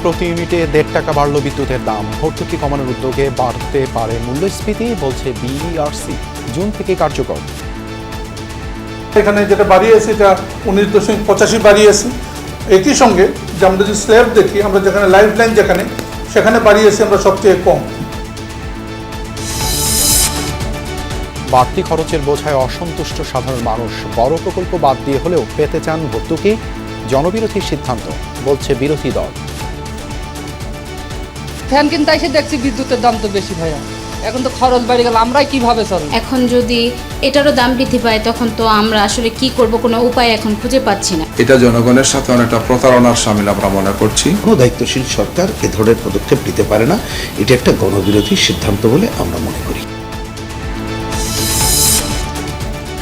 প্রতি ইউনিটে 1.5 টাকা বাড়ল বিদ্যুতের দাম। ভর্তুকি কমানোর উদ্যোগে বাড়তে পারে মূল্যস্ফীতি, বলছে বিইআরসি। জুন থেকে কার্যকর। এখানে যেটা বাড়িয়েছে এটা 19.85 বাড়িয়েছে। একই সঙ্গে যে আমরা যদি স্ল্যাব দেখি, আমরা যেখানে লাইফ লাইন সেখানে বাড়িয়েছে আমরা সবচেয়ে কম। বাড়তি খরচের বোঝায় অসন্তুষ্ট সাধারণ মানুষ। বড় প্রকল্প বাদ দিয়ে হলেও পেতে চান ভর্তুকি। জনবিরোধী সিদ্ধান্ত, বলছে বিরোধী দল। ফ্যান কিনতে এসে দেখছি বিদ্যুতের দাম তো বেশি ভাইয়া, এখন তো খরচ বেড়ে গেল, আমরাই কিভাবে চলব? এখন যদি এটারও দাম বৃদ্ধি পায় তখন তো আমরা আসলে কি করব, কোনো উপায় এখন খুঁজে পাচ্ছি না। এটা জনগণের সাথে অনেকটা প্রতারণার শামিল আমরা মনে করছি। কোনো দায়িত্বশীল সরকার এ ধরনের পদক্ষেপ নিতে পারে না। এটা একটা গণবিরোধী সিদ্ধান্ত বলে আমরা মনে করি।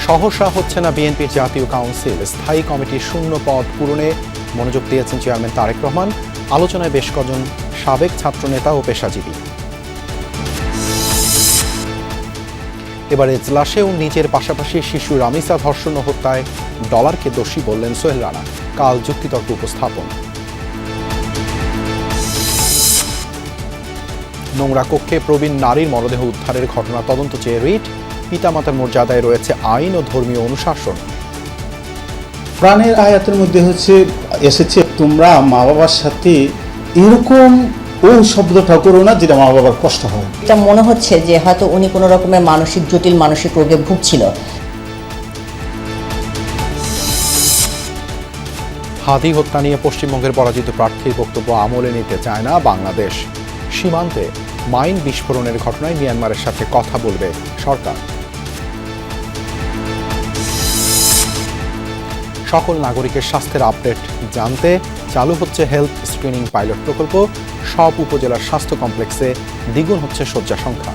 সহসা হচ্ছে না বিএনপির জাতীয় কাউন্সিল। স্থায়ী কমিটির শূন্য পদ পূরণে মনোযোগ দিয়েছেন চেয়ারম্যান তারেক রহমান। আলোচনায় বেশ কজন সাবেক ছাত্রনেতা ও পেশাজীবী। এবার এজলাসেও নিজের পাশাপাশি শিশু রামিসা ধর্ষণ ও হত্যায় ডলারকে দোষী বললেন সোহেল রানা। কাল যুক্তিতর্ক উপস্থাপন। নোংরা কক্ষে প্রবীণ নারীর মরদেহ উদ্ধারের ঘটনা তদন্ত চেয়ে রিট। পিতামাতার মর্যাদায় রয়েছে আইন ও ধর্মীয় অনুশাসন। প্রাণের আয়াতের মধ্যে এসেছে, তোমরা মা বাবার সাথে এরকম ওই শব্দটা করো না যেটা মা বাবার কষ্ট হয়। এটা মনে হচ্ছে যে হয়তো উনি কোনো রকমের জটিল মানসিক রোগে ভুগছিল। হাদি হত্যা নিয়ে পশ্চিমবঙ্গের পরাজিত প্রার্থীর বক্তব্য আমলে নিতে চায় না বাংলাদেশ। সীমান্তে মাইন বিস্ফোরণের ঘটনায় মিয়ানমারের সাথে কথা বলবে সরকার। সকল নাগরিকের স্বাস্থ্যের আপডেট জানতে চালু হচ্ছে হেলথ স্ক্রিনিং পাইলট প্রকল্প। সব উপজেলার স্বাস্থ্য কমপ্লেক্সে দ্বিগুণ হচ্ছে শয্যা সংখ্যা।